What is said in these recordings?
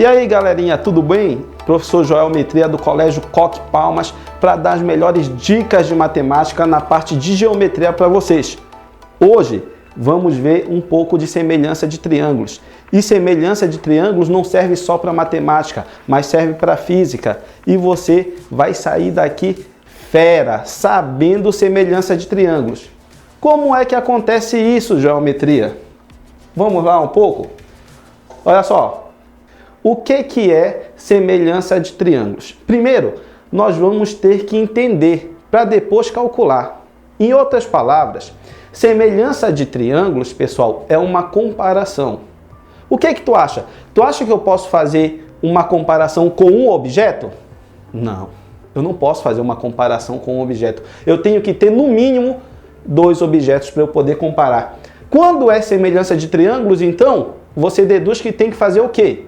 E aí galerinha, tudo bem? Professor Geometria do Colégio Coque Palmas para dar as melhores dicas de matemática na parte de geometria para vocês. Hoje vamos ver um pouco de semelhança de triângulos. E semelhança de triângulos não serve só para matemática, mas serve para física. E você vai sair daqui fera, sabendo semelhança de triângulos. Como é que acontece isso, geometria? Vamos lá um pouco? Olha só. O que é semelhança de triângulos? Primeiro, nós vamos ter que entender para depois calcular. Em outras palavras, semelhança de triângulos, pessoal, é uma comparação. O que tu acha? Tu acha que eu posso fazer uma comparação com um objeto? Não, eu não posso fazer uma comparação com um objeto. Eu tenho que ter no mínimo dois objetos para eu poder comparar. Quando é semelhança de triângulos, então, você deduz que tem que fazer o quê?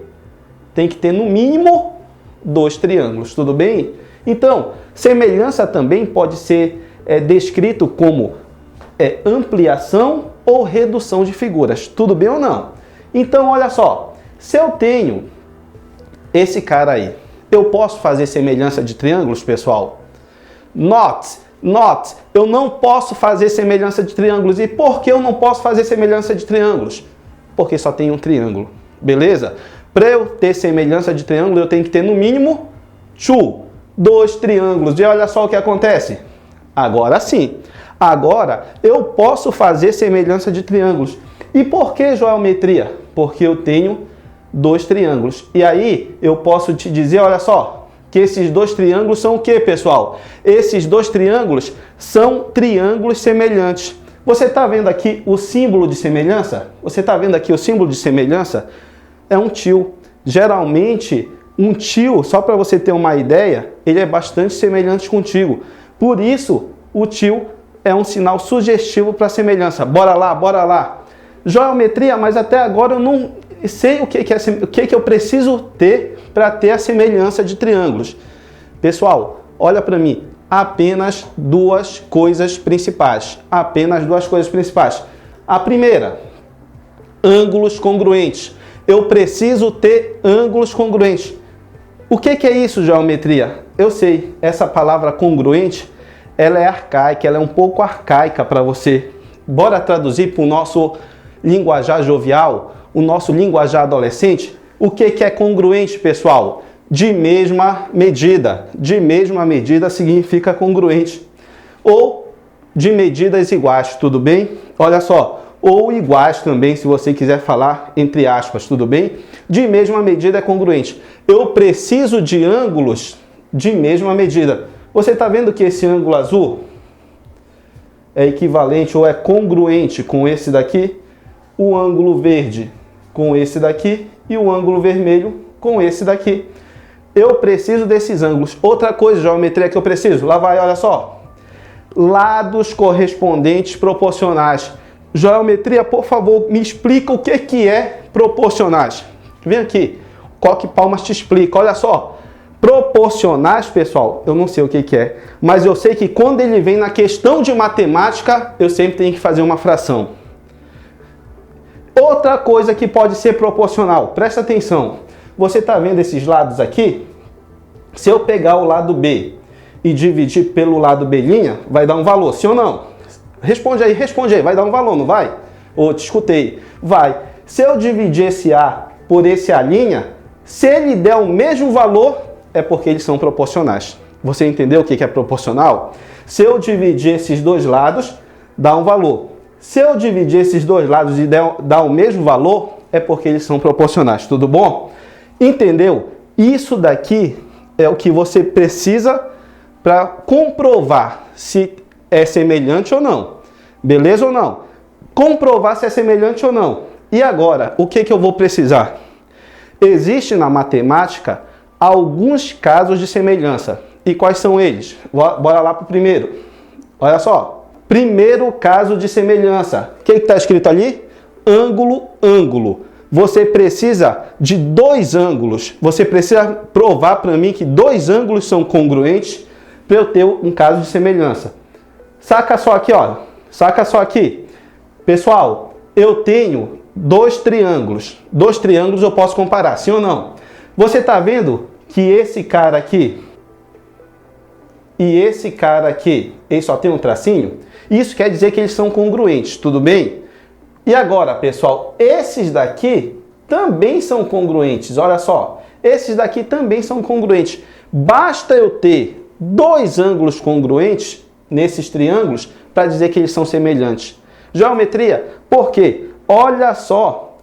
Tem que ter no mínimo dois triângulos, tudo bem? Então, semelhança também pode ser descrito como ampliação ou redução de figuras, tudo bem ou não? Então, olha só, se eu tenho esse cara aí, eu posso fazer semelhança de triângulos, pessoal? Note, eu não posso fazer semelhança de triângulos. E por que eu não posso fazer semelhança de triângulos? Porque só tem um triângulo, beleza? Para eu ter semelhança de triângulo, eu tenho que ter no mínimo dois triângulos. E olha só o que acontece. Agora sim. Agora eu posso fazer semelhança de triângulos. E por que geometria? Porque eu tenho dois triângulos. E aí eu posso te dizer, olha só, que esses dois triângulos são o que, pessoal? Esses dois triângulos são triângulos semelhantes. Você está vendo aqui o símbolo de semelhança? Você está vendo aqui o símbolo de semelhança? É um tio. Geralmente, um tio, só para você ter uma ideia, ele é bastante semelhante contigo. Por isso, o tio é um sinal sugestivo para semelhança. Bora lá, bora lá. Geometria, mas até agora eu não sei o que eu preciso ter para ter a semelhança de triângulos. Pessoal, olha para mim. Apenas duas coisas principais. Apenas duas coisas principais. A primeira, ângulos congruentes. Eu preciso ter ângulos congruentes. O que é isso, geometria? Eu sei, essa palavra congruente, ela é arcaica, ela é um pouco arcaica para você. Bora traduzir para o nosso linguajar jovial, o nosso linguajar adolescente? O que é congruente, pessoal? De mesma medida. De mesma medida significa congruente. Ou de medidas iguais, tudo bem? Olha só. Ou iguais também, se você quiser falar entre aspas, tudo bem? De mesma medida é congruente. Eu preciso de ângulos de mesma medida. Você está vendo que esse ângulo azul é equivalente ou é congruente com esse daqui? O ângulo verde com esse daqui e o ângulo vermelho com esse daqui. Eu preciso desses ângulos. Outra coisa, geometria, que eu preciso, lá vai, olha só. Lados correspondentes proporcionais. Geometria, por favor, me explica o que é proporcionais. Vem aqui, Coque Palmas te explica, olha só. Proporcionais, pessoal, eu não sei o que é, mas eu sei que quando ele vem na questão de matemática, eu sempre tenho que fazer uma fração. Outra coisa que pode ser proporcional, presta atenção. Você está vendo esses lados aqui? Se eu pegar o lado B e dividir pelo lado B', vai dar um valor, sim ou não? Responde aí, vai dar um valor, não vai? Ou te escutei, vai. Se eu dividir esse A por esse A', se ele der o mesmo valor, é porque eles são proporcionais. Você entendeu o que é proporcional? Se eu dividir esses dois lados, dá um valor. Se eu dividir esses dois lados e dar o mesmo valor, é porque eles são proporcionais, tudo bom? Entendeu? Isso daqui é o que você precisa para comprovar se é semelhante ou não. Beleza ou não? Comprovar se é semelhante ou não. E agora, o que eu vou precisar? Existe na matemática alguns casos de semelhança. E quais são eles? Bora lá para o primeiro. Olha só. Primeiro caso de semelhança. O que está escrito ali? Ângulo, ângulo. Você precisa de dois ângulos. Você precisa provar para mim que dois ângulos são congruentes para eu ter um caso de semelhança. Saca só aqui, ó. Saca só aqui. Pessoal, eu tenho dois triângulos. Dois triângulos eu posso comparar, sim ou não? Você está vendo que esse cara aqui e esse cara aqui, ele só tem um tracinho? Isso quer dizer que eles são congruentes, tudo bem? E agora, pessoal, esses daqui também são congruentes. Olha só, esses daqui também são congruentes. Basta eu ter dois ângulos congruentes nesses triângulos para dizer que eles são semelhantes. Geometria, por quê? Olha só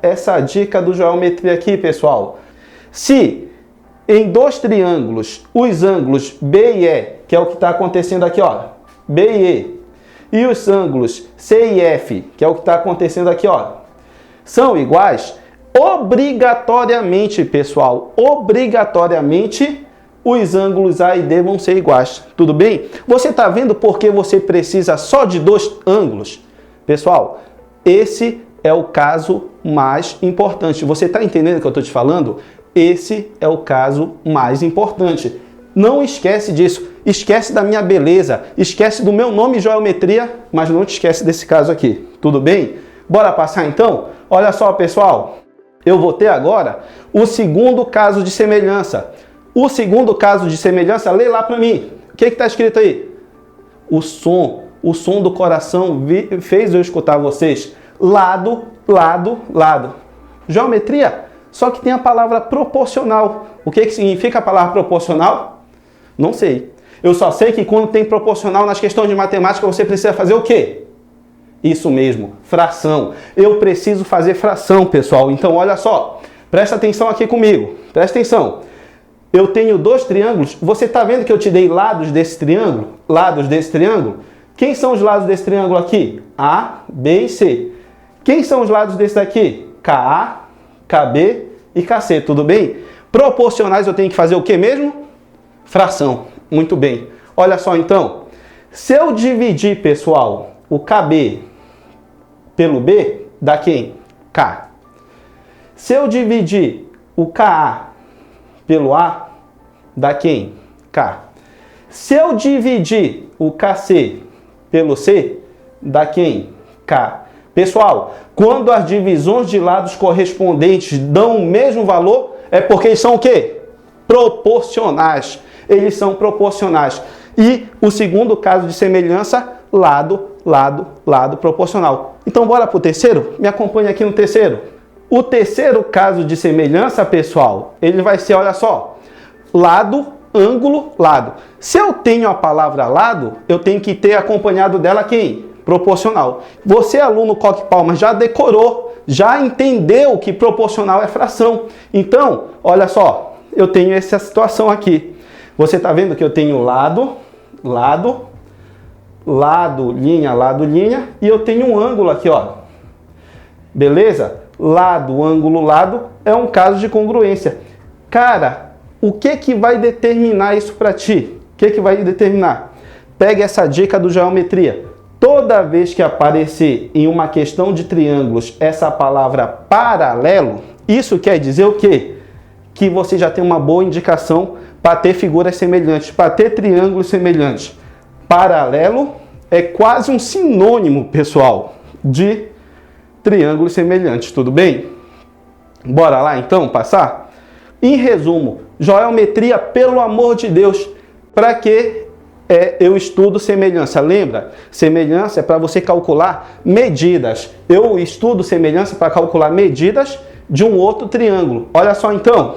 essa dica do geometria aqui, pessoal. Se em dois triângulos, os ângulos B e E, que é o que está acontecendo aqui, ó, B e E os ângulos C e F, que é o que está acontecendo aqui, ó, são iguais, obrigatoriamente, pessoal, obrigatoriamente, os ângulos A e D vão ser iguais. Tudo bem? Você está vendo por que você precisa só de dois ângulos? Pessoal, esse é o caso mais importante. Você está entendendo o que eu estou te falando? Esse é o caso mais importante. Não esquece disso. Esquece da minha beleza. Esquece do meu nome geometria, mas não te esquece desse caso aqui. Tudo bem? Bora passar então? Olha só, pessoal. Eu vou ter agora o segundo caso de semelhança. O segundo caso de semelhança, lê lá para mim. O que está escrito aí? O som do coração fez eu escutar vocês. Lado, lado, lado. Geometria, só que tem a palavra proporcional. O que significa a palavra proporcional? Não sei. Eu só sei que quando tem proporcional nas questões de matemática, você precisa fazer o quê? Isso mesmo, fração. Eu preciso fazer fração, pessoal. Então, olha só. Presta atenção aqui comigo. Presta atenção. Eu tenho dois triângulos. Você está vendo que eu te dei lados desse triângulo? Lados desse triângulo? Quem são os lados desse triângulo aqui? A, B e C. Quem são os lados desse daqui? KA, KB e KC, tudo bem? Proporcionais eu tenho que fazer o que mesmo? Fração. Muito bem. Olha só então. Se eu dividir, pessoal, o KB pelo B, dá quem? K. Se eu dividir o KA pelo A, dá quem? K. Se eu dividir o KC pelo C, dá quem? K. Pessoal, quando as divisões de lados correspondentes dão o mesmo valor, é porque eles são o quê? Proporcionais. Eles são proporcionais. E o segundo caso de semelhança, lado, lado, lado proporcional. Então, bora para o terceiro? Me acompanha aqui no terceiro. O terceiro caso de semelhança, pessoal, ele vai ser, olha só, lado, ângulo, lado. Se eu tenho a palavra lado, eu tenho que ter acompanhado dela quem? Proporcional. Você, aluno Coque Palmas, já decorou, já entendeu que proporcional é fração. Então, olha só, eu tenho essa situação aqui. Você está vendo que eu tenho lado, lado, lado, linha, e eu tenho um ângulo aqui, ó. Beleza? Lado, ângulo, lado é um caso de congruência. Cara, o que vai determinar isso para ti? O que vai determinar? Pegue essa dica do geometria. Toda vez que aparecer em uma questão de triângulos essa palavra paralelo, isso quer dizer o quê? Que você já tem uma boa indicação para ter figuras semelhantes, para ter triângulos semelhantes. Paralelo é quase um sinônimo, pessoal, de triângulos semelhantes, tudo bem? Bora lá então passar? Em resumo, geometria, pelo amor de Deus, para que eu estudo semelhança? Lembra? Semelhança é para você calcular medidas. Eu estudo semelhança para calcular medidas de um outro triângulo. Olha só então,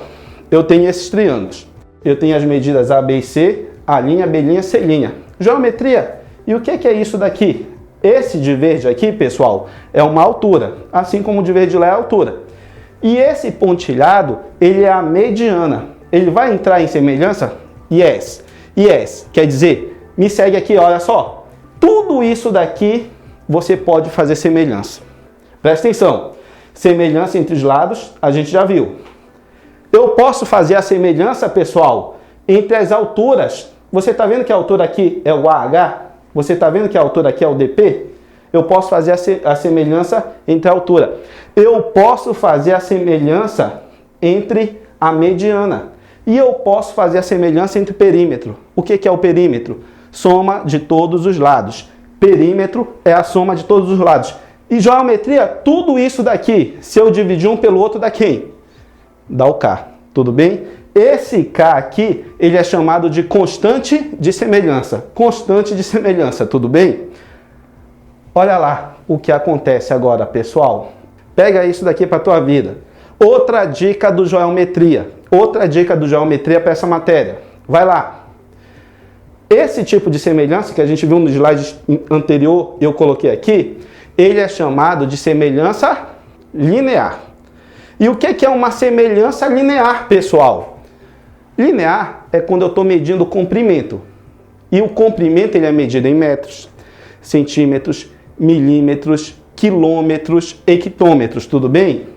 eu tenho esses triângulos. Eu tenho as medidas A, B e C, A', B', C'. Geometria, e o que é isso daqui? Esse de verde aqui, pessoal, é uma altura, assim como o de verde lá é a altura. E esse pontilhado, ele é a mediana. Ele vai entrar em semelhança? Yes. Yes, quer dizer, me segue aqui, olha só. Tudo isso daqui você pode fazer semelhança. Presta atenção. Semelhança entre os lados, a gente já viu. Eu posso fazer a semelhança, pessoal, entre as alturas. Você está vendo que a altura aqui é o AH? Você está vendo que a altura aqui é o DP? Eu posso fazer a semelhança entre a altura. Eu posso fazer a semelhança entre a mediana. E eu posso fazer a semelhança entre o perímetro. O que é o perímetro? Soma de todos os lados. Perímetro é a soma de todos os lados. E geometria, tudo isso daqui, se eu dividir um pelo outro, dá quem? dá o K, tudo bem? Esse K aqui, ele é chamado de constante de semelhança. Constante de semelhança, tudo bem? Olha lá o que acontece agora, pessoal. Pega isso daqui para a tua vida. Outra dica do geometria. Outra dica do geometria para essa matéria. Vai lá. Esse tipo de semelhança que a gente viu no slide anterior, eu coloquei aqui, ele é chamado de semelhança linear. E o que é uma semelhança linear, pessoal? Linear é quando eu estou medindo o comprimento. E o comprimento ele é medido em metros, centímetros, milímetros, quilômetros, hectômetros, tudo bem?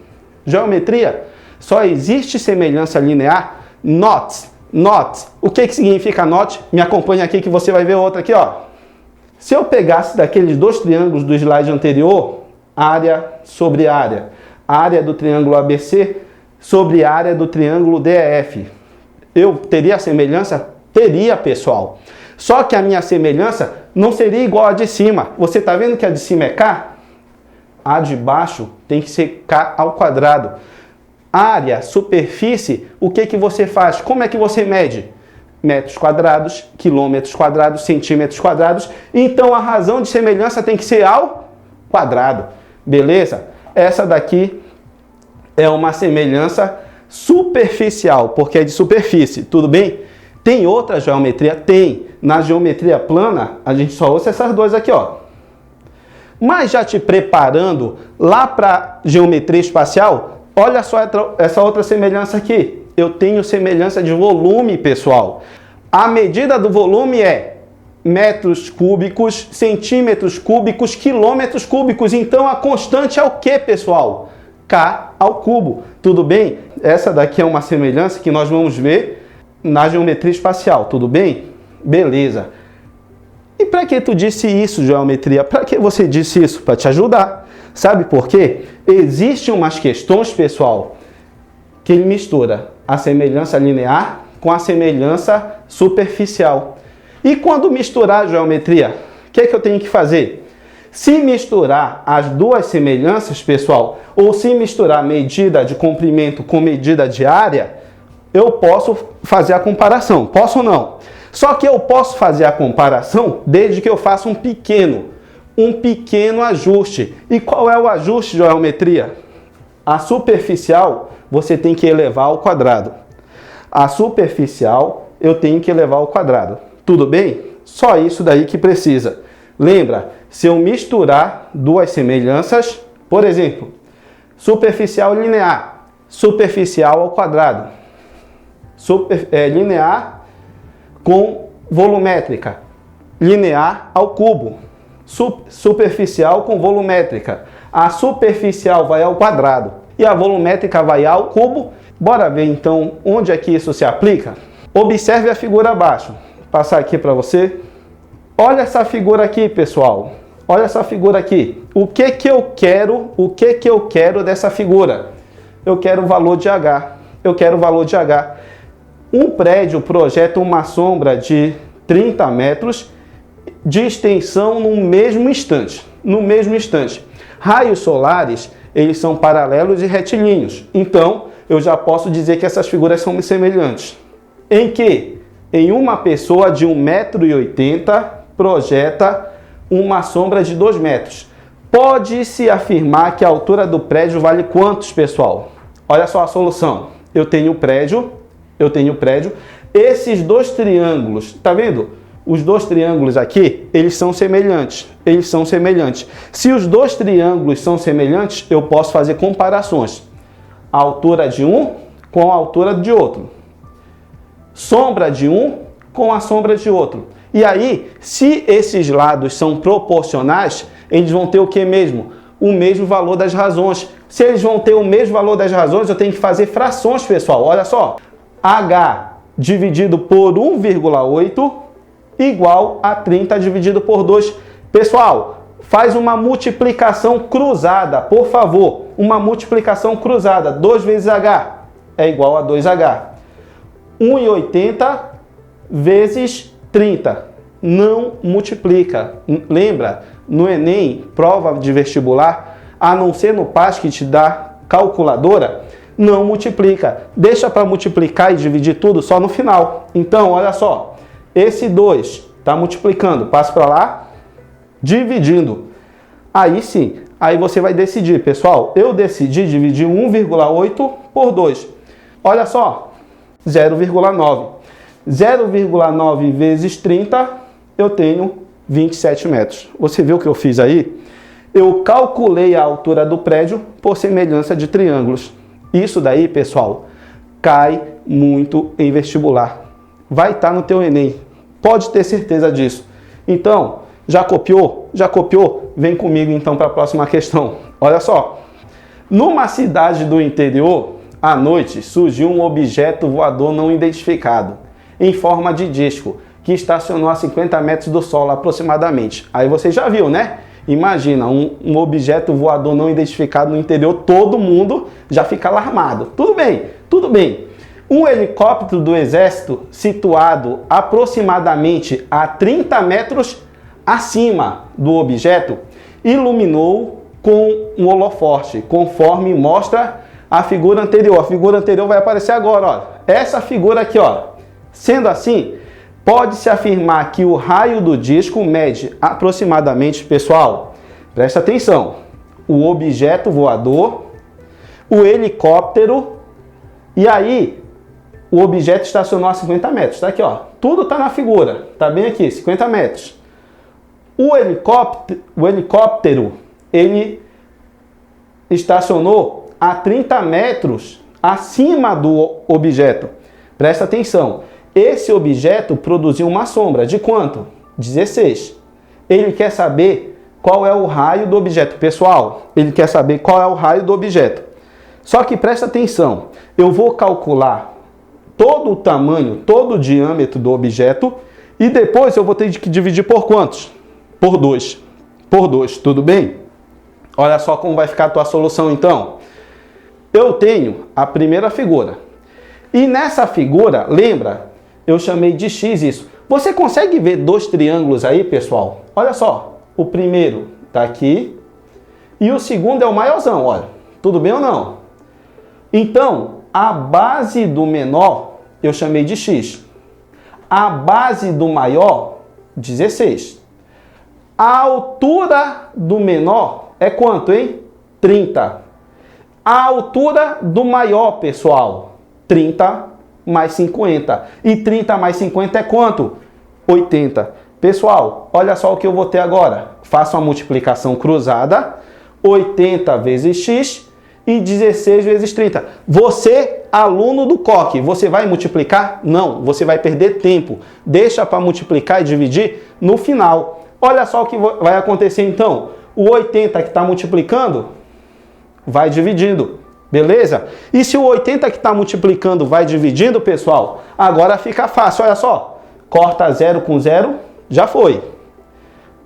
Geometria, só existe semelhança linear knots. Knots. O que significa knot? Me acompanha aqui que você vai ver outra aqui, ó. Se eu pegasse daqueles dois triângulos do slide anterior, área sobre área do triângulo ABC sobre área do triângulo DEF, eu teria semelhança? Teria, pessoal. Só que a minha semelhança não seria igual a de cima. Você está vendo que a de cima é K? A de baixo tem que ser K ao quadrado. Área, superfície, o que você faz? Como é que você mede? Metros quadrados, quilômetros quadrados, centímetros quadrados. Então a razão de semelhança tem que ser ao quadrado. Beleza? Essa daqui é uma semelhança superficial, porque é de superfície, tudo bem? Tem outra geometria? Tem. Na geometria plana, a gente só usa essas duas aqui, ó. Mas já te preparando lá para geometria espacial, olha só essa outra semelhança aqui. Eu tenho semelhança de volume, pessoal. A medida do volume é metros cúbicos, centímetros cúbicos, quilômetros cúbicos. Então a constante é o que, pessoal? K ao cubo, tudo bem? Essa daqui é uma semelhança que nós vamos ver na geometria espacial, tudo bem? Beleza. E para que tu disse isso, geometria? Para que você disse isso? Para te ajudar. Sabe por quê? Existem umas questões, pessoal, que ele mistura a semelhança linear com a semelhança superficial. E quando misturar a geometria, o que eu tenho que fazer? Se misturar as duas semelhanças, pessoal, ou se misturar medida de comprimento com medida de área, eu posso fazer a comparação. Posso ou não? Só que eu posso fazer a comparação desde que eu faça um pequeno ajuste. E qual é o ajuste de geometria? A superficial você tem que elevar ao quadrado. A superficial eu tenho que elevar ao quadrado. Tudo bem? Só isso daí que precisa. Lembra, se eu misturar duas semelhanças, por exemplo, superficial e linear, superficial ao quadrado, linear com volumétrica, linear ao cubo, superficial com volumétrica. A superficial vai ao quadrado e a volumétrica vai ao cubo. Bora ver então onde é que isso se aplica? Observe a figura abaixo. Vou passar aqui para você. Olha essa figura aqui, pessoal. Olha essa figura aqui. O que eu quero dessa figura? Eu quero o valor de H. Eu quero o valor de H. Um prédio projeta uma sombra de 30 metros de extensão no mesmo instante. No mesmo instante. Raios solares, eles são paralelos e retilíneos. Então, eu já posso dizer que essas figuras são semelhantes. Em que? Em uma pessoa de 1,80 m projeta uma sombra de 2 metros. Pode-se afirmar que a altura do prédio vale quantos, pessoal? Olha só a solução. Eu tenho prédio. Esses dois triângulos, tá vendo? Os dois triângulos aqui, eles são semelhantes. Se os dois triângulos são semelhantes, eu posso fazer comparações. A altura de um com a altura de outro. Sombra de um com a sombra de outro. E aí, se esses lados são proporcionais, eles vão ter o que mesmo? O mesmo valor das razões. Se eles vão ter o mesmo valor das razões, eu tenho que fazer frações, pessoal. Olha só. H dividido por 1,8 igual a 30 dividido por 2. Pessoal, faz uma multiplicação cruzada, por favor. Uma multiplicação cruzada. 2 vezes H é igual a 2H. 1,80 vezes 30. Não multiplica. Lembra, no Enem, prova de vestibular, a não ser no PAS que te dá calculadora, não multiplica. Deixa para multiplicar e dividir tudo só no final. Então, olha só, esse 2 está multiplicando, passa para lá, dividindo. Aí sim, aí você vai decidir, pessoal, eu decidi dividir 1,8 por 2. Olha só, 0,9. 0,9 vezes 30, eu tenho 27 metros. Você viu o que eu fiz aí? Eu calculei a altura do prédio por semelhança de triângulos. Isso daí, pessoal, cai muito em vestibular. Vai estar no teu Enem. Pode ter certeza disso. Então, já copiou? Já copiou? Vem comigo então para a próxima questão. Olha só. Numa cidade do interior, à noite, surgiu um objeto voador não identificado, em forma de disco, que estacionou a 50 metros do solo aproximadamente. Aí você já viu, né? Imagina, um objeto voador não identificado no interior, todo mundo já fica alarmado. Tudo bem, tudo bem. Um helicóptero do exército, situado aproximadamente a 30 metros acima do objeto, iluminou com um holofote, conforme mostra a figura anterior. A figura anterior vai aparecer agora, ó. Essa figura aqui, ó. Sendo assim, pode-se afirmar que o raio do disco mede aproximadamente, pessoal, presta atenção, o objeto voador, o helicóptero, e aí o objeto estacionou a 50 metros. Tá aqui, ó. Tudo tá na figura, tá bem aqui, 50 metros. O helicóptero, ele estacionou a 30 metros acima do objeto. Presta atenção. Esse objeto produziu uma sombra de quanto? 16. Ele quer saber qual é o raio do objeto. Pessoal, ele quer saber qual é o raio do objeto. Só que presta atenção. Eu vou calcular todo o tamanho, todo o diâmetro do objeto e depois eu vou ter que dividir por quantos? Por 2. Por 2, tudo bem? Olha só como vai ficar a tua solução então. Eu tenho a primeira figura. E nessa figura, lembra? Eu chamei de X isso. Você consegue ver dois triângulos aí, pessoal? Olha só. O primeiro está aqui. E o segundo é o maiorzão, olha. Tudo bem ou não? Então, a base do menor, eu chamei de X. A base do maior, 16. A altura do menor é quanto, hein? 30. A altura do maior, pessoal, 30 mais 50. E 30 mais 50 é quanto? 80. Pessoal, olha só o que eu vou ter agora. Faço uma multiplicação cruzada. 80 vezes x e 16 vezes 30. Você, aluno do COC, você vai multiplicar? Não, você vai perder tempo. Deixa para multiplicar e dividir no final. Olha só o que vai acontecer então. O 80 que está multiplicando, vai dividindo. Beleza? E se o 80 que está multiplicando vai dividindo, pessoal, agora fica fácil. Olha só. Corta 0 com 0, já foi.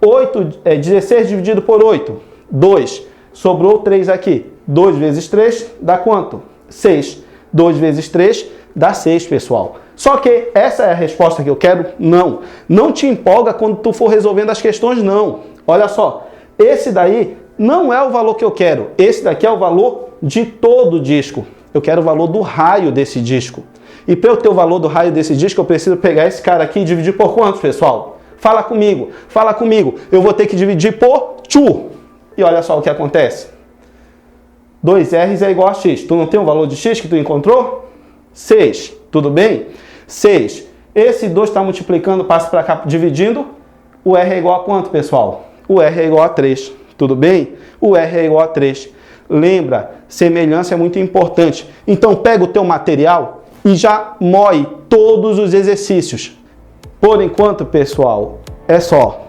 16 dividido por 8, 2. Sobrou 3 aqui. 2 vezes 3 dá quanto? 6. 2 vezes 3 dá 6, pessoal. Só que essa é a resposta que eu quero? Não. Não te empolga quando tu for resolvendo as questões, não. Olha só. Esse daí não é o valor que eu quero. Esse daqui é o valor de todo o disco. Eu quero o valor do raio desse disco. E para eu ter o valor do raio desse disco, eu preciso pegar esse cara aqui e dividir por quantos, pessoal? Fala comigo, fala comigo. Eu vou ter que dividir por 2. E olha só o que acontece. 2R é igual a x. Tu não tem o valor de x que tu encontrou? 6. Tudo bem? 6. Esse 2 está multiplicando, passa para cá dividindo. O R é igual a quanto, pessoal? O R é igual a 3. Tudo bem? O R é igual a 3. Lembra, semelhança é muito importante. Então pega o teu material e já moe todos os exercícios. Por enquanto, pessoal, é só.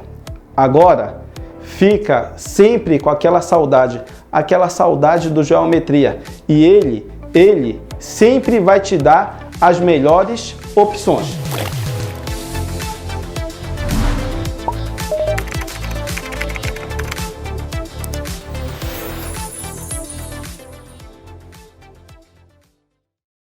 Agora, fica sempre com aquela saudade do Geometria. E ele sempre vai te dar as melhores opções.